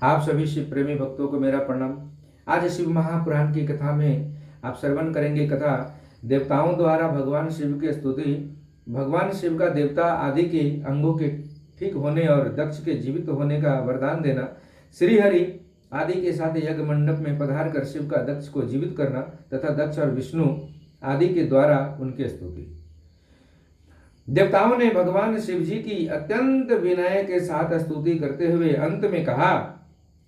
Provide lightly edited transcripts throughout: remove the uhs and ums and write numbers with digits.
आप सभी शिव प्रेमी भक्तों को मेरा प्रणाम। आज शिव महापुराण की कथा में आप श्रवण करेंगे कथा देवताओं द्वारा भगवान शिव की स्तुति। भगवान शिव का देवता आदि के अंगों के ठीक होने और दक्ष के जीवित होने का वरदान देना, श्री हरि आदि के साथ यज्ञ मंडप में पधार कर शिव का दक्ष को जीवित करना तथा दक्ष और विष्णु आदि के द्वारा उनकी स्तुति। देवताओं ने भगवान शिव जी की अत्यंत विनय के साथ स्तुति करते हुए अंत में कहा,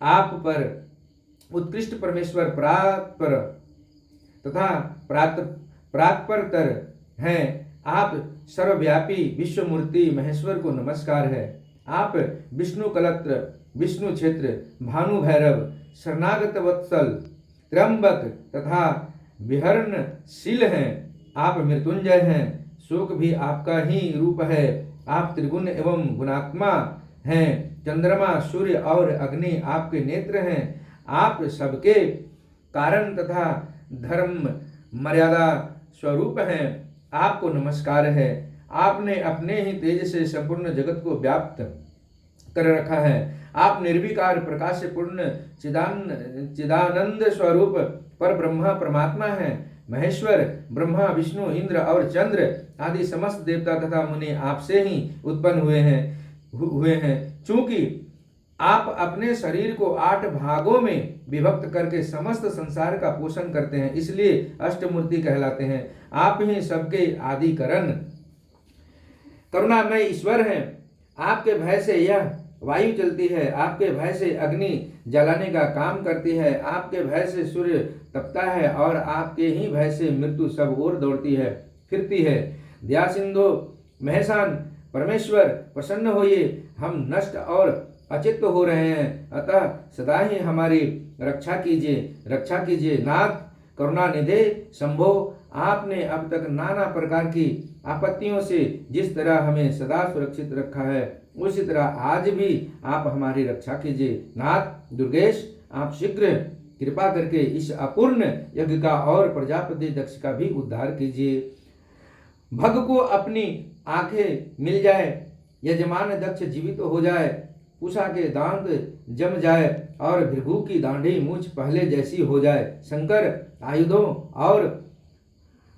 आप पर उत्कृष्ट परमेश्वर प्रापर तथा प्रातपरतर हैं। आप सर्वव्यापी विश्वमूर्ति महेश्वर को नमस्कार है। आप विष्णु कलत्र, विष्णु क्षेत्र, भानु भैरव, शरणागत वत्सल, त्र्यंबक तथा विहरणशील हैं। आप मृत्युंजय हैं, शोक भी आपका ही रूप है। आप त्रिगुण एवं गुणात्मा हैं। चंद्रमा, सूर्य और अग्नि आपके नेत्र हैं। आप सबके कारण तथा धर्म मर्यादा स्वरूप हैं। आपको नमस्कार है। आपने अपने ही तेज से संपूर्ण जगत को व्याप्त कर रखा है। आप निर्विकार प्रकाश से पूर्ण चिदानंद स्वरूप पर ब्रह्मा परमात्मा हैं। महेश्वर ब्रह्मा, विष्णु, इंद्र और चंद्र आदि समस्त देवता तथा मुनि आपसे ही उत्पन्न हुए हैं। चूंकि आप अपने शरीर को 8 भागों में विभक्त करके समस्त संसार का पोषण करते हैं, इसलिए अष्टमूर्ति कहलाते हैं। आप ही सबके आदि करुणामय ईश्वर हैं। आपके भय से यह वायु चलती है। आपके भय से अग्नि जलाने का काम करती है। आपके भय से सूर्य तपता है और आपके ही भय से मृत्यु सब ओर दौड़ती है, फिरती है। दया सिंधु महेशान परमेश्वर प्रसन्न होइए, हम नष्ट और अचित्त हो रहे हैं, अतः सदा ही हमारी रक्षा कीजिए। नाथ करुणा निधे शंभो, आपने अब तक नाना प्रकार की आपत्तियों से जिस तरह हमें सदा सुरक्षित रखा है, उसी तरह आज भी आप हमारी रक्षा कीजिए। नाथ दुर्गेश, आप शीघ्र कृपा करके इस अपूर्ण यज्ञ का और प्रजापति दक्ष का भी उद्धार कीजिए। भग को अपनी आंखें मिल जाए, यजमान दक्ष जीवित हो जाए, उषा के दांत जम जाए और भृगु की दाढ़ी मूछ पहले जैसी हो जाए। शंकर आयुधों और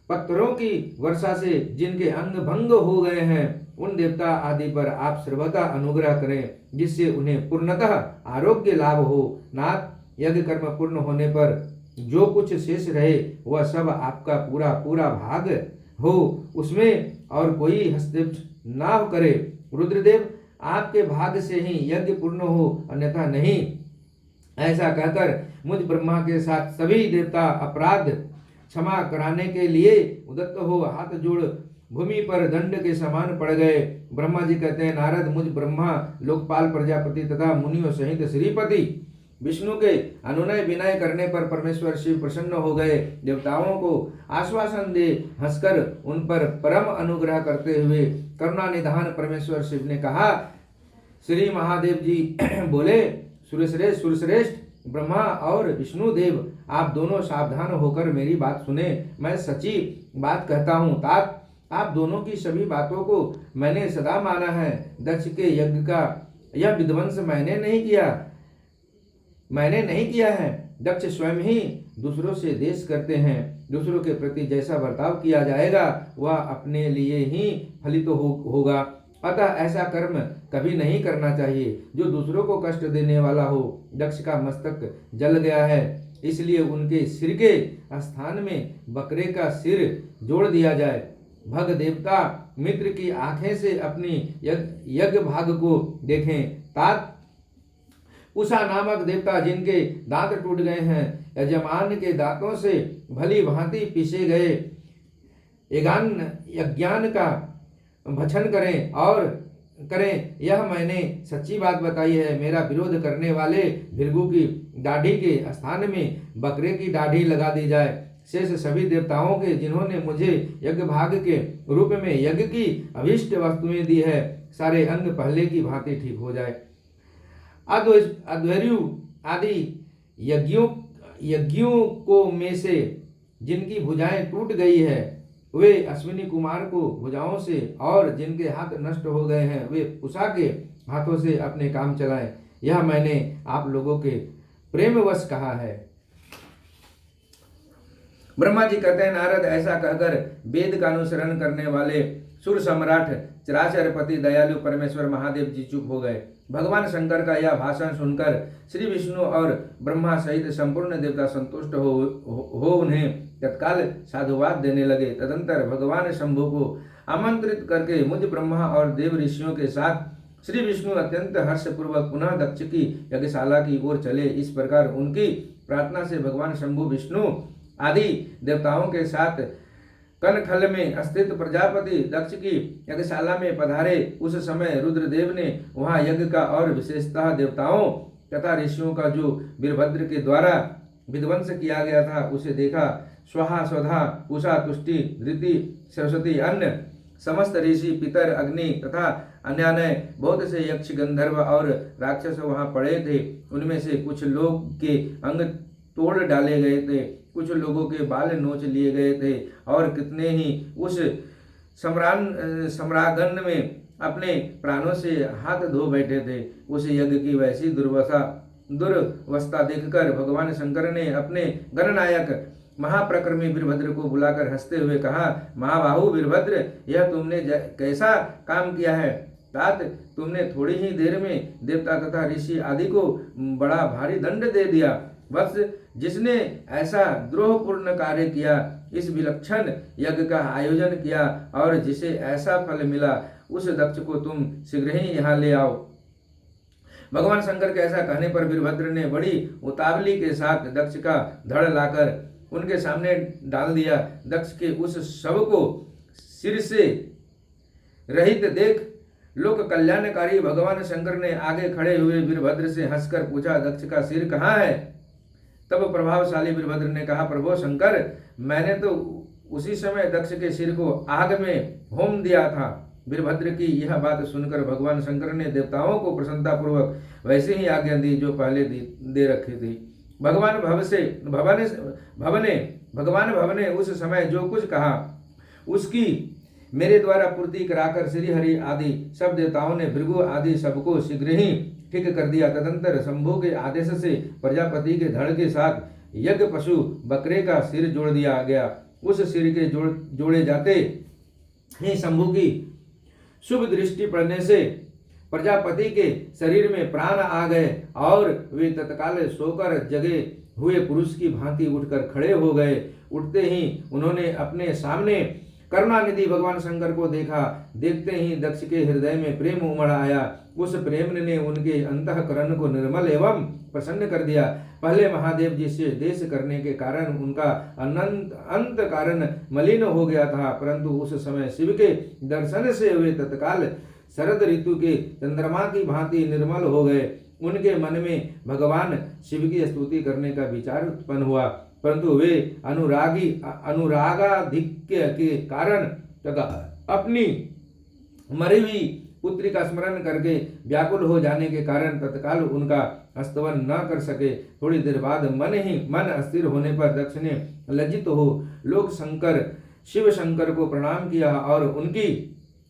पत्थरों की वर्षा से जिनके अंग भंग हो गए हैं, उन देवता आदि पर आप सर्वदा अनुग्रह करें, जिससे उन्हें पूर्णतः आरोग्य लाभ हो। नाथ, यज्ञ कर्म पूर्ण होने पर जो कुछ शेष रहे वह सब आपका पूरा भाग हो, उसमें और कोई हस्तक्षेप ना करे। रुद्रदेव, आपके भाग से ही यज्ञ पूर्ण हो, अन्यथा नहीं। ऐसा कहकर मुझ ब्रह्मा के साथ सभी देवता अपराध क्षमा कराने के लिए उद्यत हो हाथ जोड़ भूमि पर दंड के समान पड़ गए। ब्रह्मा जी कहते हैं, नारद, मुझ ब्रह्मा, लोकपाल, प्रजापति तथा मुनियों सहित श्रीपति विष्णु के अनुनय विनय करने पर परमेश्वर शिव प्रसन्न हो गए। देवताओं को आश्वासन दे हंसकर उन पर परम अनुग्रह करते हुए करुणा निधान परमेश्वर शिव ने कहा, श्री महादेव जी बोले, सुरश्रेष्ठ ब्रह्मा और विष्णु देव, आप दोनों सावधान होकर मेरी बात सुने। मैं सच्ची बात कहता हूँ। तात, आप दोनों की सभी बातों को मैंने सदा माना है। दक्ष के यज्ञ का यह विध्वंस मैंने नहीं किया है। दक्ष स्वयं ही दूसरों से देश करते हैं। दूसरों के प्रति जैसा बर्ताव किया जाएगा वह अपने लिए ही फलित होगा। अतः ऐसा कर्म कभी नहीं करना चाहिए जो दूसरों को कष्ट देने वाला हो। दक्ष का मस्तक जल गया है, इसलिए उनके सिर के स्थान में बकरे का सिर जोड़ दिया जाए। भग देवता मित्र की आंखें से अपनी यज्ञ भाग को देखें। तात, उषा नामक देवता जिनके दांत टूट गए हैं, यजमान के दांतों से भली भांति पीसे गए यज्ञान का भक्षण करें, यह मैंने सच्ची बात बताई है। मेरा विरोध करने वाले भृगु की दाढ़ी के स्थान में बकरे की दाढ़ी लगा दी जाए। शेष सभी देवताओं के जिन्होंने मुझे यज्ञ भाग के रूप में यज्ञ की अभीष्ट वस्तुएं दी है, सारे अंग पहले की भांति ठीक हो जाए। अध्वर्यु आदि यज्ञों को में से जिनकी भुजाएं टूट गई है, वे अश्विनी कुमार को भुजाओं से, और जिनके हाथ नष्ट हो गए हैं वे उषा के हाथों से अपने काम चलाएं। यह मैंने आप लोगों के प्रेमवश कहा है। ब्रह्मा जी कहते हैं, नारद, ऐसा कहकर वेद का अनुसरण करने वाले सुर सम्राट चराचरपति दयालु परमेश्वर महादेव जी चुप हो गए। भगवान शंकर का यह भाषण सुनकर श्री विष्णु और ब्रह्मा सहित संपूर्ण देवता संतुष्ट हो उन्हें तत्काल साधुवाद देने लगे। तदंतर भगवान शंभु को आमंत्रित करके मुझ ब्रह्मा और देव ऋषियों के साथ श्री विष्णु अत्यंत हर्षपूर्वक पुनः दक्ष की यज्ञशाला की ओर चले। इस प्रकार उनकी प्रार्थना से भगवान शंभु विष्णु आदि देवताओं के साथ कनखल में स्थित प्रजापति दक्ष की यज्ञशाला में पधारे। उस समय रुद्रदेव ने वहां यज्ञ का और विशेषतः देवताओं तथा ऋषियों का जो वीरभद्र के द्वारा विध्वंस किया गया था उसे देखा। स्वाहा स्वधा उषा तुष्टि धृति सरस्वती अन्य समस्त ऋषि पितर अग्नि तथा अन्य बहुत से यक्ष गंधर्व और राक्षस वहां पड़े थे। उनमें से कुछ लोग के अंग तोड़ डाले गए थे, कुछ लोगों के बाल नोच लिए गए थे और कितने ही उस सम्रागन में अपने प्राणों से हाथ धो बैठे थे। उस यज्ञ की वैसी दुर्वस्था देखकर भगवान शंकर ने अपने गणनायक महाप्रक्रमी वीरभद्र को बुलाकर हंसते हुए कहा, महाबाहु वीरभद्र, यह तुमने कैसा काम किया है। तात, तुमने थोड़ी ही देर में देवता तथा ऋषि आदि को बड़ा भारी दंड दे दिया। बस जिसने ऐसा द्रोहपूर्ण कार्य किया, इस विलक्षण यज्ञ का आयोजन किया और जिसे ऐसा फल मिला, उस दक्ष को तुम शीघ्र ही यहाँ ले आओ। भगवान शंकर के ऐसा कहने पर वीरभद्र ने बड़ी उतावली के साथ दक्ष का धड़ लाकर उनके सामने डाल दिया। दक्ष के उस शव को सिर से रहित देख लोक कल्याणकारी भगवान शंकर ने आगे खड़े हुए वीरभद्र से हंसकर पूछा, दक्ष का सिर कहाँ है। तब प्रभावशाली वीरभद्र ने कहा, प्रभु शंकर, मैंने तो उसी समय दक्ष के सिर को आग में होम दिया था। वीरभद्र की यह बात सुनकर भगवान शंकर ने देवताओं को प्रसन्नता पूर्वक वैसे ही आज्ञा दी जो पहले दे रखी थी। भगवान भव ने उस समय जो कुछ कहा उसकी मेरे द्वारा पूर्ति कराकर श्री हरि आदि सब देवताओं ने भृगु आदि सबको शीघ्र ही ठीक कर दिया। तदंतर शंभु के आदेश से प्रजापति के धड़ के साथ यज्ञ पशु बकरे का सिर जोड़ दिया गया। उस सिर के जोड़े जाते ही शंभु की शुभ दृष्टि पड़ने से प्रजापति के शरीर में प्राण आ गए और वे तत्काल सोकर जगे हुए पुरुष की भांति उठकर खड़े हो गए। उठते ही उन्होंने अपने सामने करुणानिधि भगवान शंकर को देखा। देखते ही दक्ष के हृदय में प्रेम उमड़ आया। उस प्रेम ने उनके अंतःकरण को निर्मल एवं प्रसन्न कर दिया। पहले महादेव जी से देश करने के कारण उनका अंत कारण मलिन हो गया था, परंतु उस समय शिव के दर्शन से वे तत्काल शरद ऋतु के चंद्रमा की भांति निर्मल हो गए। उनके मन में भगवान शिव की स्तुति करने का विचार उत्पन्न हुआ, परंतु वे अनुरागाधिक्य के कारण तथा अपनी मरी हुई पुत्री का स्मरण करके व्याकुल हो जाने के कारण तत्काल उनका स्तवन न कर सके। थोड़ी देर बाद मन अस्थिर होने पर दक्ष ने लज्जित हो लोक शंकर शिव शंकर को प्रणाम किया और उनकी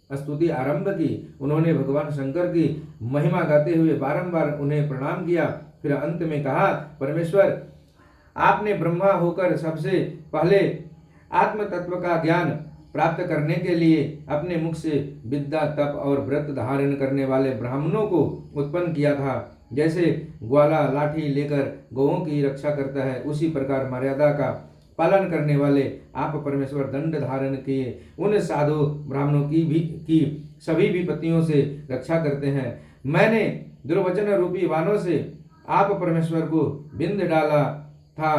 स्तुति आरंभ की। उन्होंने भगवान शंकर की महिमा गाते हुए बारंबार उन्हें प्रणाम किया। फिर अंत में कहा, परमेश्वर, आपने ब्रह्मा होकर सबसे पहले आत्म तत्व का ज्ञान प्राप्त करने के लिए अपने मुख से विद्या तप और व्रत धारण करने वाले ब्राह्मणों को उत्पन्न किया था। जैसे ग्वाला लाठी लेकर गौओं की रक्षा करता है, उसी प्रकार मर्यादा का पालन करने वाले आप परमेश्वर दंड धारण किए उन साधु ब्राह्मणों की सभी विपत्तियों से रक्षा करते हैं। मैंने दुर्वचन रूपी वानों से आप परमेश्वर को बिंद डाला था,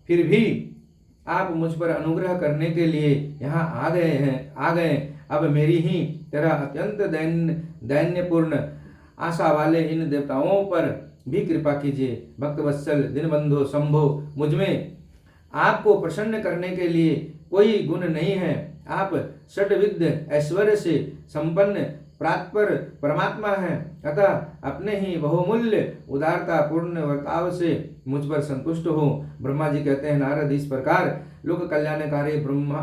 फिर भी आप मुझ पर अनुग्रह करने के लिए यहाँ आ गए। अब मेरी ही तरह अत्यंत दैन्यपूर्ण आशा वाले इन देवताओं पर भी कृपा कीजिए। भक्तवत्सल दीनबंधु शंभो, मुझमें आपको प्रसन्न करने के लिए कोई गुण नहीं है। आप षड्विध ऐश्वर्य से संपन्न प्रातपर परमात्मा हैं, अतः अपने ही बहुमूल्य उदारता पूर्ण वर्ताव से मुझ पर संतुष्ट हो। ब्रह्मा जी कहते हैं, नारद, इस प्रकार लोक कल्याणकारी ब्रह्मा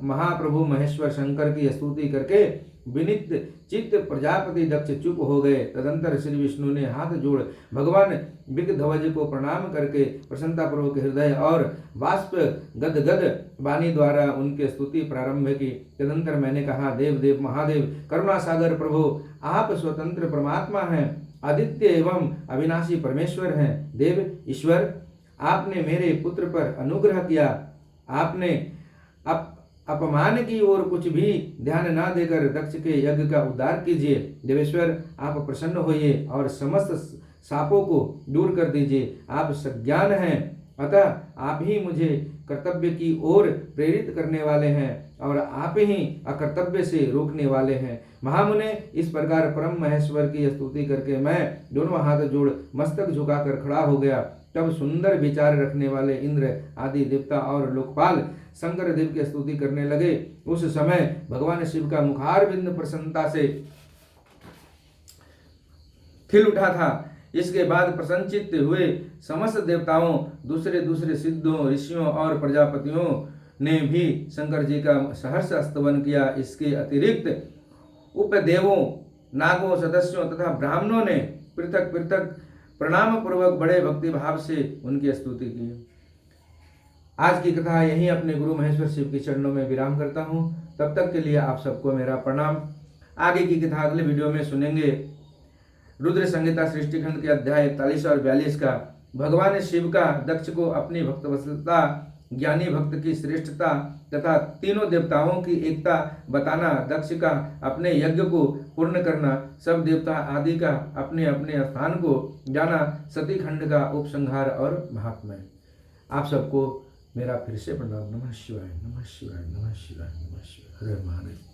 महाप्रभु महेश्वर शंकर की स्तुति करके विनित चित्त प्रजापति दक्ष चुप हो गए। तदंतर श्री विष्णु ने हाथ जोड़ भगवान विगध्वज को प्रणाम करके प्रसन्नतापूर्वक हृदय और बाष्प गदगद वाणी द्वारा उनके स्तुति प्रारंभ की। तदंतर मैंने कहा, देव देव महादेव करुणा सागर प्रभु, आप स्वतंत्र परमात्मा हैं, आदित्य एवं अविनाशी परमेश्वर हैं। देव ईश्वर, आपने मेरे पुत्र पर अनुग्रह किया, आपने अपमान की ओर कुछ भी ध्यान ना देकर दक्ष के यज्ञ का उद्धार कीजिए। देवेश्वर, आप प्रसन्न होइए और समस्त शापों को दूर कर दीजिए। आप सज्ञान हैं, अतः आप ही मुझे कर्तव्य की ओर प्रेरित करने वाले हैं और आप ही अकर्तव्य से रोकने वाले हैं। महामुने, इस प्रकार परम महेश्वर की स्तुति करके मैं दोनों हाथ जोड़ मस्तक झुकाकर खड़ा हो गया। तब सुंदर विचार रखने वाले इंद्र आदि देवता और लोकपाल शंकर देव की स्तुति करने लगे। उस समय भगवान शिव का मुखारविंद प्रसन्नता से खिल उठा था। इसके बाद प्रसन्नचित्त हुए समस्त देवताओं, दूसरे दूसरे सिद्धों, ऋषियों और प्रजापतियों ने भी शंकर जी का सहर्ष स्तवन किया। इसके अतिरिक्त उपदेवों, नागों, सदस्यों तथा ब्राह्मणों ने पृथक पृथक प्रणाम पूर्वक बड़े भक्ति भाव से उनकी स्तुति की। आज की कथा यहीं अपने गुरु महेश्वर शिव के चरणों में विराम करता हूँ। तब तक के लिए आप सबको मेरा प्रणाम। आगे की कथा अगले वीडियो में सुनेंगे। रुद्र संहिता सृष्टि खंड के अध्याय 41 और 42 का भगवान शिव का दक्ष को अपनी भक्तवत्सलता, ज्ञानी भक्त की श्रेष्ठता तथा तीनों देवताओं की एकता बताना, दक्ष का अपने यज्ञ को पूर्ण करना, सब देवता आदि का अपने अपने स्थान को जाना, सती खंड का उपसंहार और महात्म्य। आप सबको मेरा फिर से प्रणाम। नमः शिवाय, नमः शिवाय, नमः शिवाय, नमः शिवाय। हरे महादेव।